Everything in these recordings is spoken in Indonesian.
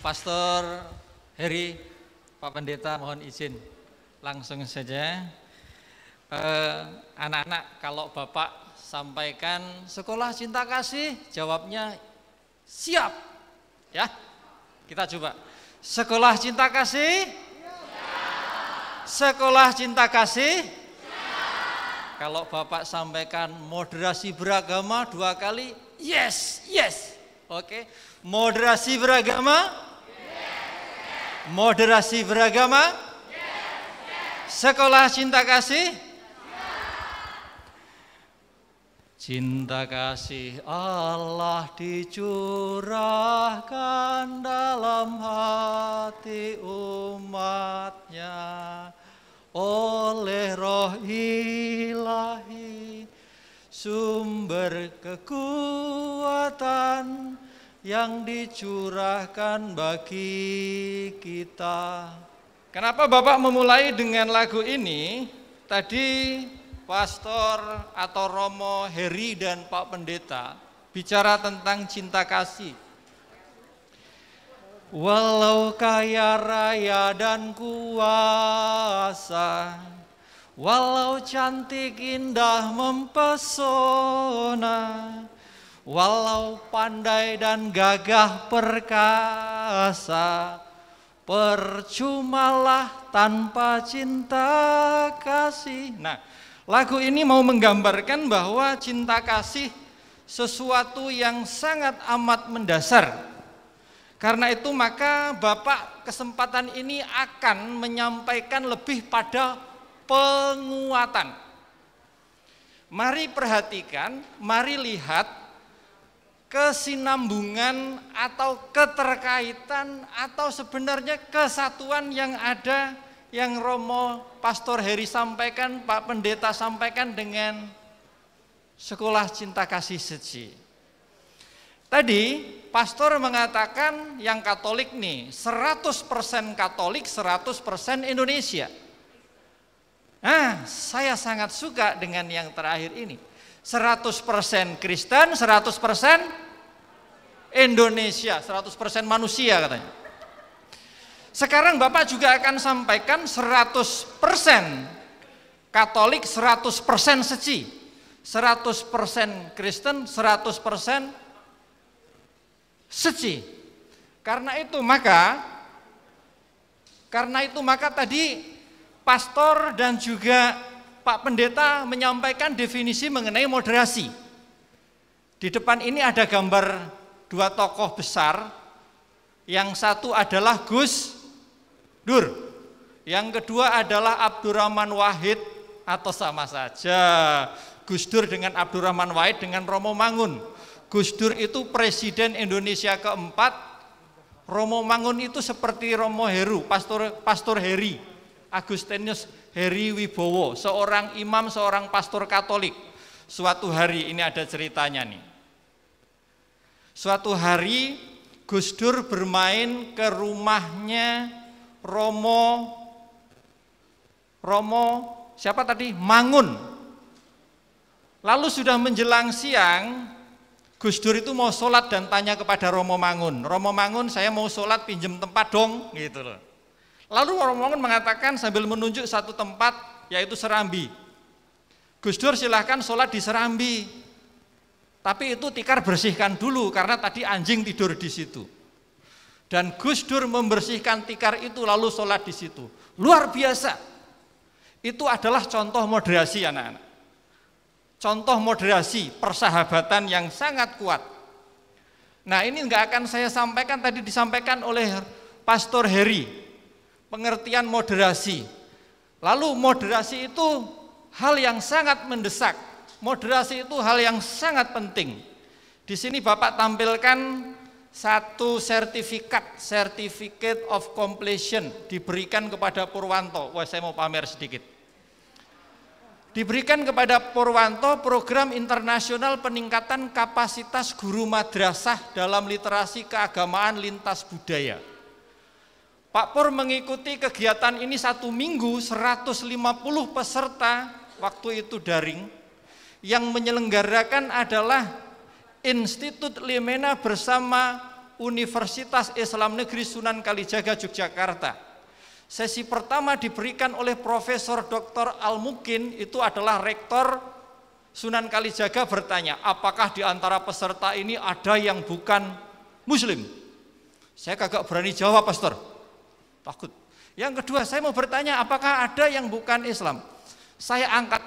Pastor Heri, Pak Pendeta mohon izin langsung saja. Anak-anak, kalau Bapak sampaikan sekolah cinta kasih, jawabnya siap. Ya, kita coba. Sekolah cinta kasih? Sekolah cinta kasih? Kalau Bapak sampaikan moderasi beragama 2 kali, yes, yes. Oke, moderasi beragama? Moderasi beragama? Sekolah cinta kasih? Cinta kasih Allah dicurahkan dalam hati umatnya oleh Roh Ilahi, sumber kekuatan yang dicurahkan bagi kita. Kenapa Bapak memulai dengan lagu ini? Tadi Pastor atau Romo Heri dan Pak Pendeta bicara tentang cinta kasih. Walau kaya raya dan kuasa, walau cantik indah mempesona, walau pandai dan gagah perkasa, percumalah tanpa cinta kasih. Nah, lagu ini mau menggambarkan bahwa cinta kasih sesuatu yang sangat amat mendasar. Karena itu maka Bapak kesempatan ini akan menyampaikan lebih pada penguatan. Mari perhatikan, mari lihat kesinambungan atau keterkaitan atau sebenarnya kesatuan yang ada yang Romo Pastor Heri sampaikan, Pak Pendeta sampaikan dengan sekolah cinta kasih seci. Tadi Pastor mengatakan yang Katolik nih 100% Katolik, 100% Indonesia. Nah, saya sangat suka dengan yang terakhir ini. 100% Kristen, 100% Indonesia, 100% manusia katanya. Sekarang Bapak juga akan sampaikan 100% Katolik, 100% seci. 100% Kristen, 100% seci. Karena itu maka tadi Pastor dan juga Pak Pendeta menyampaikan definisi mengenai moderasi. Di depan ini ada gambar 2 tokoh besar. Yang satu adalah Gus Dur, yang kedua adalah Abdurrahman Wahid, atau sama saja Gus Dur dengan Abdurrahman Wahid dengan Romo Mangun. Gus Dur itu Presiden Indonesia keempat, Romo Mangun itu seperti Romo Heru, Pastor Heri, Agustinus Heri Wibowo, seorang imam, seorang pastor Katolik. Suatu hari, ini ada ceritanya nih. Suatu hari Gus Dur bermain ke rumahnya Romo siapa tadi? Mangun. Lalu sudah menjelang siang, Gus Dur itu mau sholat dan tanya kepada Romo Mangun, Romo Mangun, saya mau sholat, pinjem tempat dong, gitu loh. Lalu Romo Mangun mengatakan sambil menunjuk satu tempat, yaitu Serambi. Gus Dur silahkan sholat di Serambi, tapi itu tikar bersihkan dulu karena tadi anjing tidur di situ. Dan Gus Dur membersihkan tikar itu lalu sholat di situ. Luar biasa. Itu adalah contoh moderasi anak-anak. Contoh moderasi persahabatan yang sangat kuat. Nah, ini enggak akan saya sampaikan, tadi disampaikan oleh Pastor Heri. Pengertian moderasi. Lalu moderasi itu hal yang sangat mendesak. Moderasi itu hal yang sangat penting. Di sini Bapak tampilkan satu sertifikat, Certificate of Completion diberikan kepada Purwanto. Wah, saya mau pamer sedikit. Diberikan kepada Purwanto program internasional peningkatan kapasitas guru madrasah dalam literasi keagamaan lintas budaya. Pak Pur mengikuti kegiatan ini 1 minggu, 150 peserta, waktu itu daring. Yang menyelenggarakan adalah Institut Limena bersama Universitas Islam Negeri Sunan Kalijaga Yogyakarta. Sesi pertama diberikan oleh Profesor Dr. Al-Mukin, itu adalah rektor Sunan Kalijaga, bertanya, apakah di antara peserta ini ada yang bukan Muslim? Saya kagak berani jawab, Pastor, takut. Yang kedua, saya mau bertanya, apakah ada yang bukan Islam? Saya angkat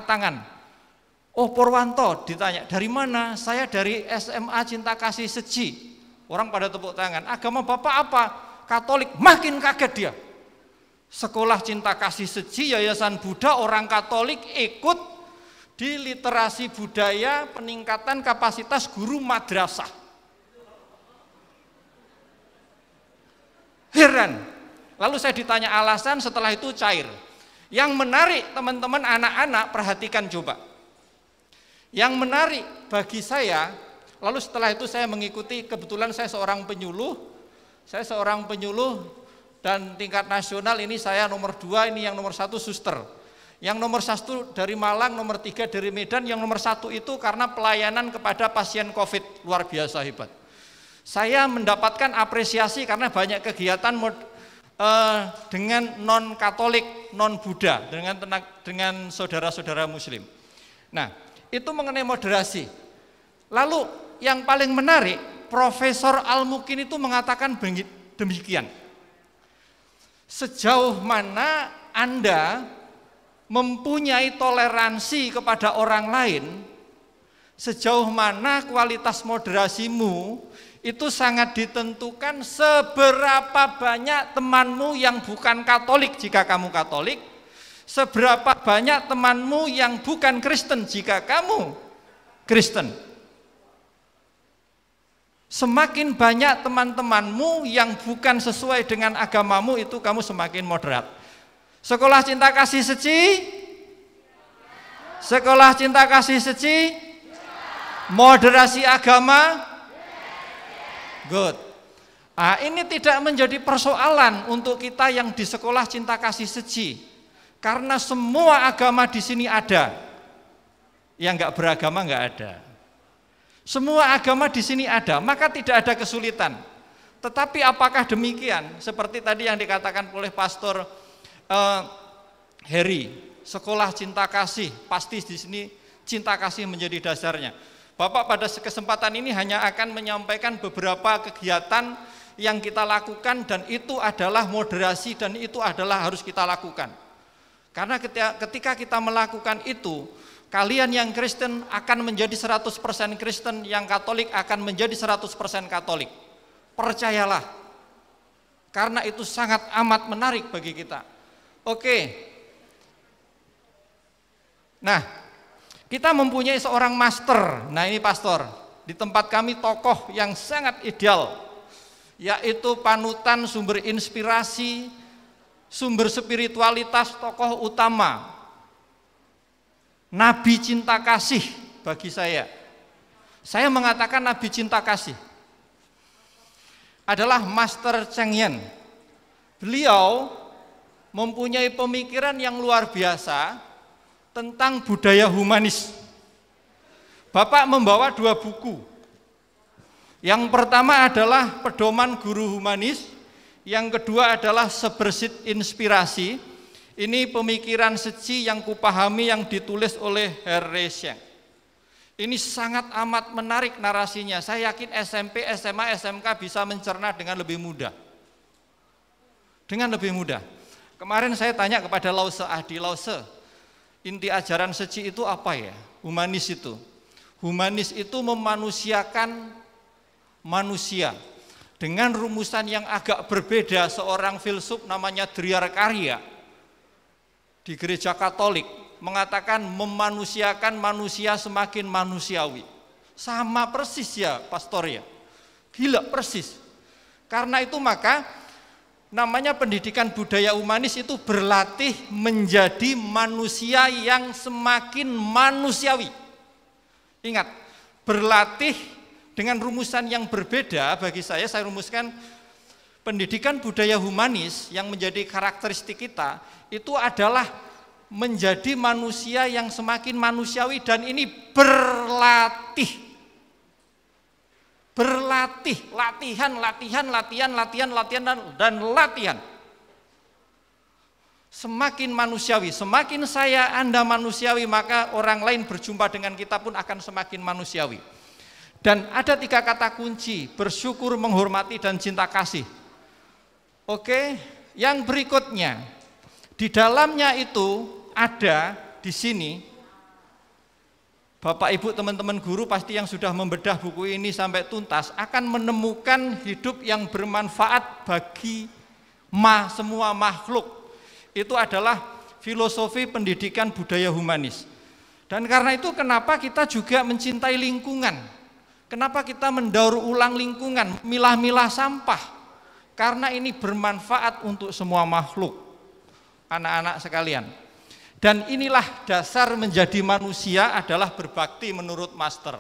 tangan. Oh, Purwanto, ditanya, dari mana? Saya dari SMA Cinta Kasih Seji. Orang pada tepuk tangan. Agama Bapak apa? Katolik. Makin kaget dia. Sekolah Cinta Kasih Seji, Yayasan Buddha, orang Katolik ikut di literasi budaya, peningkatan kapasitas guru madrasah. Heran. Lalu saya ditanya alasan, setelah itu cair. Yang menarik teman-teman anak-anak, perhatikan coba. Yang menarik bagi saya, lalu setelah itu saya mengikuti, kebetulan saya seorang penyuluh dan tingkat nasional ini saya nomor 2, ini yang nomor 1 suster. Yang nomor 1 dari Malang, nomor 3 dari Medan, yang nomor 1 itu karena pelayanan kepada pasien COVID, luar biasa hebat. Saya mendapatkan apresiasi karena banyak kegiatan dengan non-Katolik, non-Buddha, dengan saudara-saudara Muslim. Nah, itu mengenai moderasi. Lalu yang paling menarik, Profesor Al-Mukin itu mengatakan demikian. Sejauh mana Anda mempunyai toleransi kepada orang lain, sejauh mana kualitas moderasimu, itu sangat ditentukan seberapa banyak temanmu yang bukan Katolik jika kamu Katolik, seberapa banyak temanmu yang bukan Kristen jika kamu Kristen. Semakin banyak teman-temanmu yang bukan sesuai dengan agamamu, itu kamu semakin moderat. Sekolah Cinta Kasih Seji? Sekolah Cinta Kasih Seji? Moderasi agama? Good. Nah, ini tidak menjadi persoalan untuk kita yang di Sekolah Cinta Kasih Seji. Karena semua agama di sini ada, yang nggak beragama nggak ada. Semua agama di sini ada, maka tidak ada kesulitan. Tetapi apakah demikian? Seperti tadi yang dikatakan oleh Pastor Heri, Sekolah Cinta Kasih, pasti di sini cinta kasih menjadi dasarnya. Bapak pada kesempatan ini hanya akan menyampaikan beberapa kegiatan yang kita lakukan, dan itu adalah moderasi, dan itu adalah harus kita lakukan. Karena ketika kita melakukan itu, kalian yang Kristen akan menjadi 100% Kristen, yang Katolik akan menjadi 100% Katolik. Percayalah, karena itu sangat amat menarik bagi kita. Oke. Nah, kita mempunyai seorang master. Nah, ini pastor. Di tempat kami tokoh yang sangat ideal, yaitu panutan, sumber inspirasi, sumber spiritualitas, tokoh utama, Nabi Cinta Kasih bagi saya. Saya mengatakan Nabi Cinta Kasih adalah Master Cheng Yen. Beliau mempunyai pemikiran yang luar biasa tentang budaya humanis. Bapak membawa 2 buku. Yang pertama adalah Pedoman Guru Humanis, yang kedua adalah Sebersit Inspirasi. Ini pemikiran seji yang kupahami yang ditulis oleh Herre Sheng. Ini sangat amat menarik narasinya. Saya yakin SMP, SMA, SMK bisa mencerna dengan lebih mudah. Dengan lebih mudah. Kemarin saya tanya kepada Lause Ahdi, Lause, inti ajaran seji itu apa ya? Humanis itu. Humanis itu memanusiakan manusia. Dengan rumusan yang agak berbeda, seorang filsuf namanya Dryarkarya di gereja Katolik mengatakan memanusiakan manusia semakin manusiawi. Sama persis ya pastor ya, gila persis. Karena itu maka namanya pendidikan budaya humanis itu berlatih menjadi manusia yang semakin manusiawi. Ingat, berlatih dengan rumusan yang berbeda. Bagi saya rumuskan pendidikan budaya humanis yang menjadi karakteristik kita itu adalah menjadi manusia yang semakin manusiawi, dan ini berlatih. Berlatih, latihan, dan latihan. Semakin manusiawi, semakin Anda manusiawi, maka orang lain berjumpa dengan kita pun akan semakin manusiawi. Dan ada 3 kata kunci: bersyukur, menghormati, dan cinta kasih. Oke, yang berikutnya, di dalamnya itu ada di sini, Bapak Ibu teman-teman guru pasti yang sudah membedah buku ini sampai tuntas akan menemukan hidup yang bermanfaat bagi semua makhluk. Itu adalah filosofi pendidikan budaya humanis. Dan karena itu kenapa kita juga mencintai lingkungan. Kenapa kita mendaur ulang lingkungan, milah-milah sampah. Karena ini bermanfaat untuk semua makhluk, anak-anak sekalian. Dan inilah dasar menjadi manusia adalah berbakti menurut Master.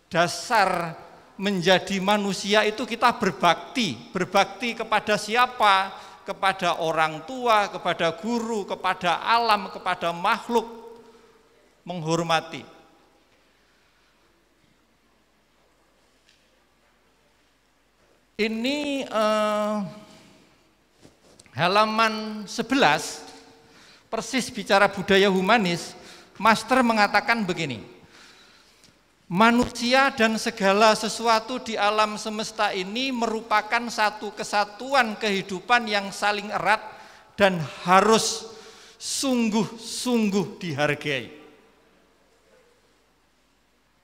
Dasar menjadi manusia itu kita berbakti. Berbakti kepada siapa? Kepada orang tua, kepada guru, kepada alam, kepada makhluk, menghormati. Ini halaman 11, persis bicara budaya humanis. Master mengatakan begini: manusia dan segala sesuatu di alam semesta ini merupakan satu kesatuan kehidupan yang saling erat dan harus sungguh-sungguh dihargai.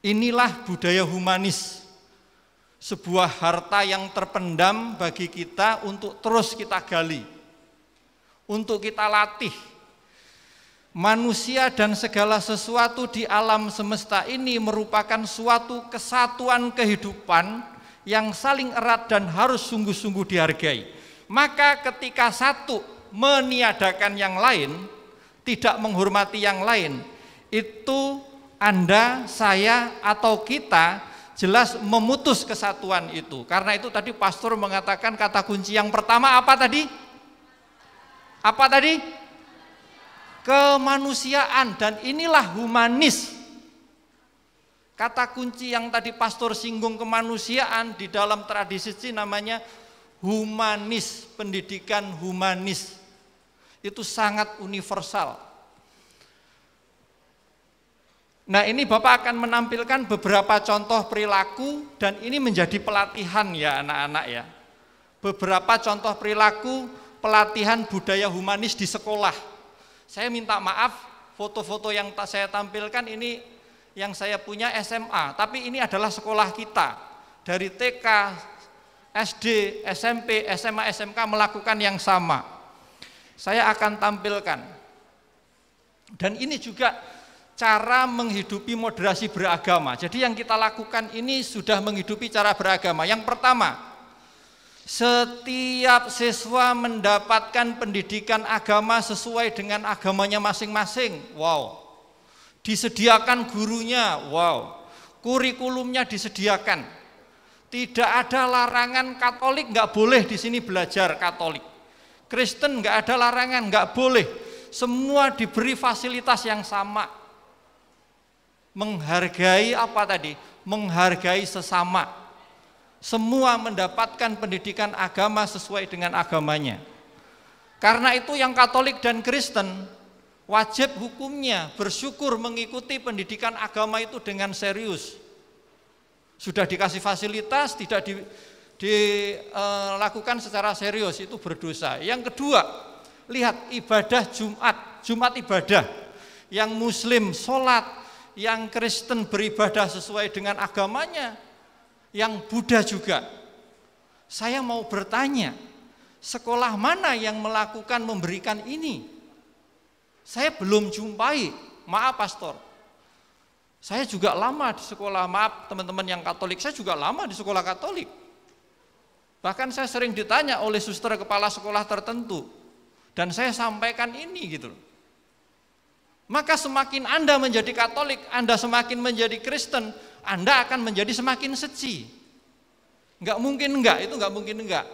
Inilah budaya humanis, sebuah harta yang terpendam bagi kita untuk terus kita gali, untuk kita latih. Manusia dan segala sesuatu di alam semesta ini merupakan suatu kesatuan kehidupan yang saling erat dan harus sungguh-sungguh dihargai. Maka ketika satu meniadakan yang lain, tidak menghormati yang lain, itu Anda, saya, atau kita jelas memutus kesatuan itu. Karena itu tadi pastor mengatakan kata kunci yang pertama apa tadi? Apa tadi? Kemanusiaan, dan inilah humanis. Kata kunci yang tadi pastor singgung, kemanusiaan, di dalam tradisi namanya humanis, pendidikan humanis. Itu sangat universal. Nah, ini Bapak akan menampilkan beberapa contoh perilaku, dan ini menjadi pelatihan ya anak-anak ya. Beberapa contoh perilaku pelatihan budaya humanis di sekolah. Saya minta maaf, foto-foto yang saya tampilkan ini yang saya punya SMA, tapi ini adalah sekolah kita. Dari TK, SD, SMP, SMA, SMK melakukan yang sama. Saya akan tampilkan. Dan ini juga cara menghidupi moderasi beragama. Jadi yang kita lakukan ini sudah menghidupi cara beragama. Yang pertama, setiap siswa mendapatkan pendidikan agama sesuai dengan agamanya masing-masing. Wow. Disediakan gurunya. Wow. Kurikulumnya disediakan. Tidak ada larangan. Katolik nggak boleh di sini belajar Katolik. Kristen nggak ada larangan, nggak boleh. Semua diberi fasilitas yang sama. Menghargai apa tadi? Menghargai sesama. Semua mendapatkan pendidikan agama sesuai dengan agamanya. Karena itu yang Katolik dan Kristen wajib hukumnya bersyukur mengikuti pendidikan agama itu dengan serius. Sudah dikasih fasilitas, tidak dilakukan secara serius, itu berdosa. Yang kedua, lihat ibadah Jumat ibadah. Yang Muslim sholat, yang Kristen beribadah sesuai dengan agamanya, yang Buddha juga. Saya mau bertanya, sekolah mana yang memberikan ini? Saya belum jumpai, maaf pastor. Saya juga lama di sekolah, maaf teman-teman yang Katolik, saya juga lama di sekolah Katolik. Bahkan saya sering ditanya oleh suster kepala sekolah tertentu, dan saya sampaikan ini gitu. Maka semakin Anda menjadi Katolik, Anda semakin menjadi Kristen, Anda akan menjadi semakin seci. Enggak mungkin enggak, itu enggak mungkin enggak.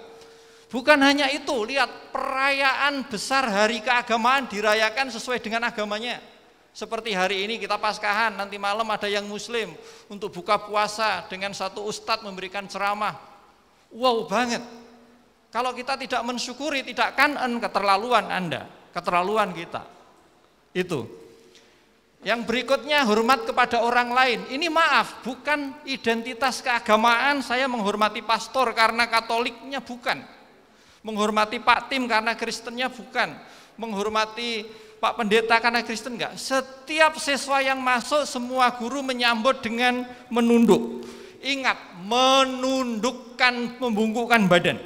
Bukan hanya itu, lihat perayaan besar hari keagamaan dirayakan sesuai dengan agamanya. Seperti hari ini kita Paskahan, nanti malam ada yang muslim untuk buka puasa dengan satu ustadz memberikan ceramah. Wow banget. Kalau kita tidak mensyukuri, tidak kanen, keterlaluan Anda, keterlaluan kita. Itu. Yang berikutnya hormat kepada orang lain. Ini maaf, bukan identitas keagamaan saya menghormati pastor karena Katoliknya, bukan. Menghormati Pak Tim karena Kristennya, bukan. Menghormati Pak Pendeta karena Kristen, enggak. Setiap siswa yang masuk semua guru menyambut dengan menunduk. Ingat, menundukkan, membungkukkan badan.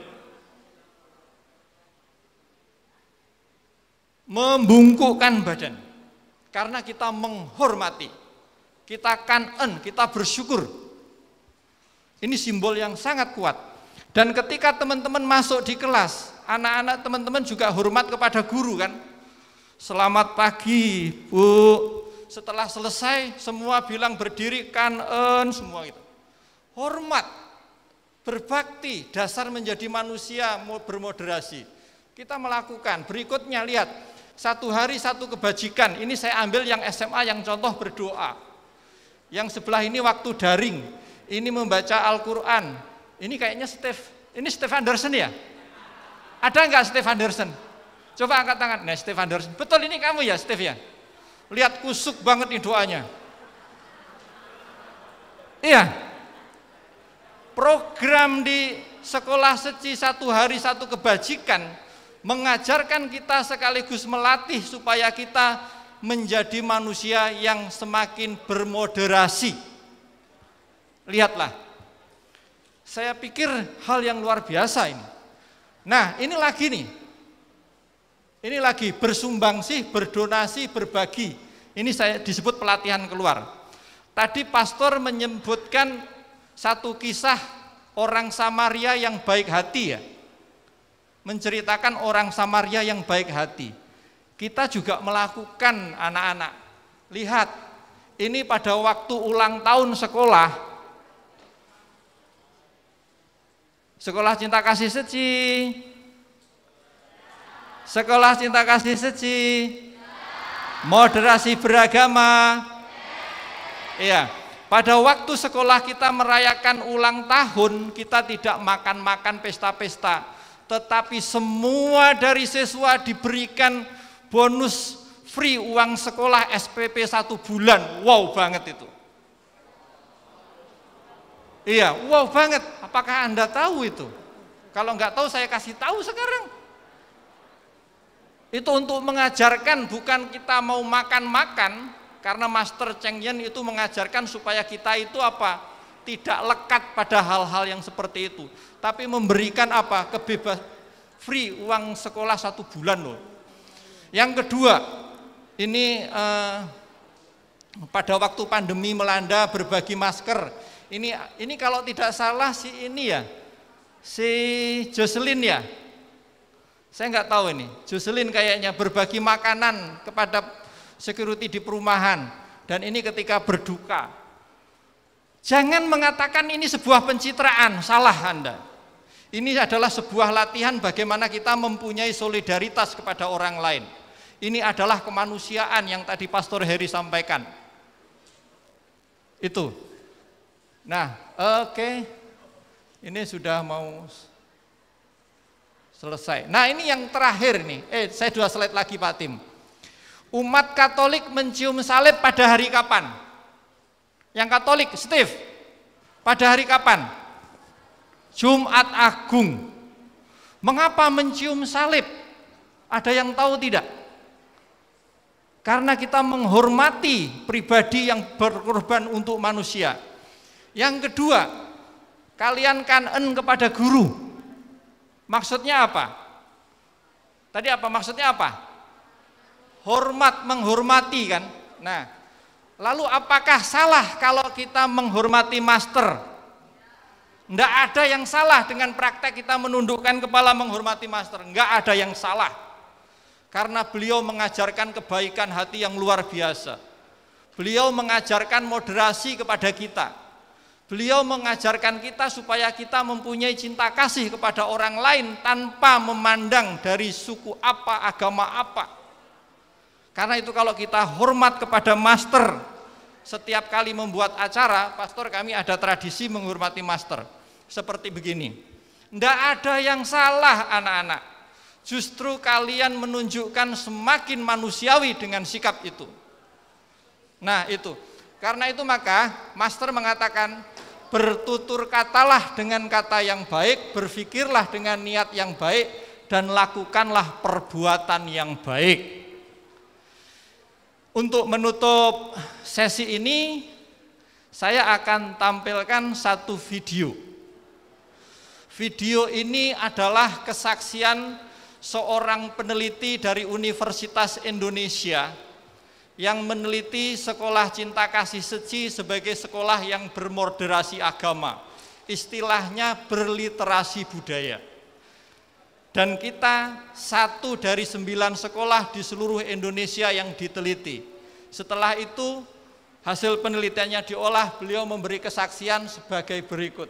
Membungkukkan badan. Karena kita menghormati. Kita kanen, kita bersyukur. Ini simbol yang sangat kuat. Dan ketika teman-teman masuk di kelas, anak-anak teman-teman juga hormat kepada guru kan. Selamat pagi Bu. Setelah selesai semua bilang berdiri, kanen semua gitu. Hormat, berbakti, dasar menjadi manusia bermoderasi. Kita melakukan. Berikutnya lihat, satu hari satu kebajikan. Ini saya ambil yang SMA yang contoh berdoa. Yang sebelah ini waktu daring. Ini membaca Al-Quran. Ini kayaknya ini Steve Anderson ya? Ada nggak Steve Anderson? Coba angkat tangan. Nah, Steve Anderson. Betul, ini kamu ya, Steve ya? Lihat kusuk banget nih doanya. Iya. Program di sekolah Seci satu hari satu kebajikan mengajarkan kita sekaligus melatih supaya kita menjadi manusia yang semakin bermoderasi. Lihatlah. Saya pikir hal yang luar biasa ini. Nah, ini lagi nih. Ini lagi bersumbangsih, berdonasi, berbagi. Ini saya disebut pelatihan keluar. Tadi pastor menyebutkan satu kisah orang Samaria yang baik hati ya. Menceritakan orang Samaria yang baik hati. Kita juga melakukan anak-anak. Lihat, ini pada waktu ulang tahun sekolah. Sekolah Cinta Kasih Seci. Sekolah Cinta Kasih Seci, moderasi beragama. Iya, pada waktu sekolah kita merayakan ulang tahun, kita tidak makan-makan pesta-pesta, tetapi semua dari siswa diberikan bonus free uang sekolah SPP 1 bulan. Wow banget itu. Iya, wow banget. Apakah Anda tahu itu? Kalau nggak tahu saya kasih tahu sekarang. Itu untuk mengajarkan, bukan kita mau makan-makan, karena Master Cheng Yen itu mengajarkan supaya kita itu apa? Tidak lekat pada hal-hal yang seperti itu, tapi memberikan apa? Kebebasan, free uang sekolah 1 bulan loh. Yang kedua, ini pada waktu pandemi melanda berbagi masker. Ini kalau tidak salah si Jocelyn ya. Saya nggak tahu ini, Jocelyn kayaknya berbagi makanan kepada security di perumahan. Dan ini ketika berduka. Jangan mengatakan ini sebuah pencitraan, salah Anda. Ini adalah sebuah latihan bagaimana kita mempunyai solidaritas kepada orang lain. Ini adalah kemanusiaan yang tadi Pastor Heri sampaikan. Itu. Nah, oke. Ini sudah mau selesai. Nah, ini yang terakhir nih. Saya 2 slide lagi Pak Tim. Umat Katolik mencium salib pada hari kapan? Yang Katolik, Steve. Pada hari kapan? Jumat Agung. Mengapa mencium salib? Ada yang tahu tidak? Karena kita menghormati pribadi yang berkorban untuk manusia. Yang kedua, kalian kanen kepada guru. Maksudnya apa? Tadi apa maksudnya apa? Hormat, menghormati kan. Nah, lalu apakah salah kalau kita menghormati master? Enggak ada yang salah dengan praktek kita menundukkan kepala menghormati master. Enggak ada yang salah. Karena beliau mengajarkan kebaikan hati yang luar biasa. Beliau mengajarkan moderasi kepada kita. Beliau mengajarkan kita supaya kita mempunyai cinta kasih kepada orang lain tanpa memandang dari suku apa, agama apa. Karena itu kalau kita hormat kepada master, setiap kali membuat acara, pastor kami ada tradisi menghormati master. Seperti begini, tidak ada yang salah anak-anak. Justru kalian menunjukkan semakin manusiawi dengan sikap itu. Nah itu, karena itu maka master mengatakan, bertutur katalah dengan kata yang baik, berpikirlah dengan niat yang baik, dan lakukanlah perbuatan yang baik. Untuk menutup sesi ini, saya akan tampilkan satu video. Video ini adalah kesaksian seorang peneliti dari Universitas Indonesia yang meneliti sekolah Cinta Kasih Suci sebagai sekolah yang bermoderasi agama. Istilahnya berliterasi budaya. Dan kita 1 dari 9 sekolah di seluruh Indonesia yang diteliti. Setelah itu hasil penelitiannya diolah, beliau memberi kesaksian sebagai berikut.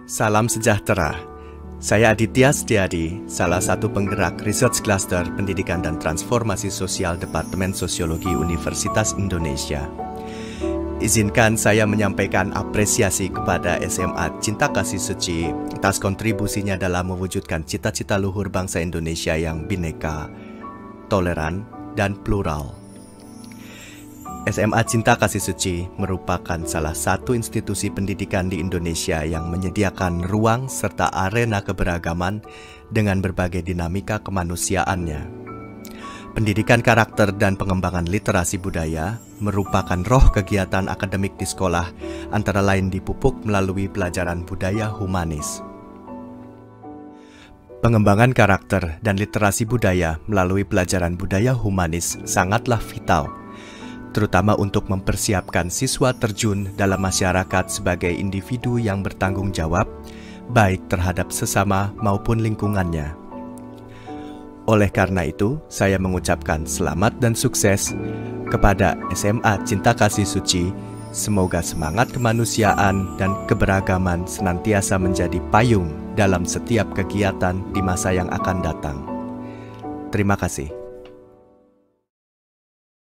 Salam sejahtera. Saya Aditya Setiadi, salah satu penggerak Research Cluster Pendidikan dan Transformasi Sosial Departemen Sosiologi Universitas Indonesia. Izinkan saya menyampaikan apresiasi kepada SMA Cinta Kasih Suci atas kontribusinya dalam mewujudkan cita-cita luhur bangsa Indonesia yang bineka, toleran, dan plural. SMA Cinta Kasih Suci merupakan salah satu institusi pendidikan di Indonesia yang menyediakan ruang serta arena keberagaman dengan berbagai dinamika kemanusiaannya. Pendidikan karakter dan pengembangan literasi budaya merupakan roh kegiatan akademik di sekolah, antara lain dipupuk melalui pelajaran budaya humanis. Pengembangan karakter dan literasi budaya melalui pelajaran budaya humanis sangatlah vital, terutama untuk mempersiapkan siswa terjun dalam masyarakat sebagai individu yang bertanggung jawab, baik terhadap sesama maupun lingkungannya. Oleh karena itu, saya mengucapkan selamat dan sukses kepada SMA Cinta Kasih Suci. Semoga semangat kemanusiaan dan keberagaman senantiasa menjadi payung dalam setiap kegiatan di masa yang akan datang. Terima kasih.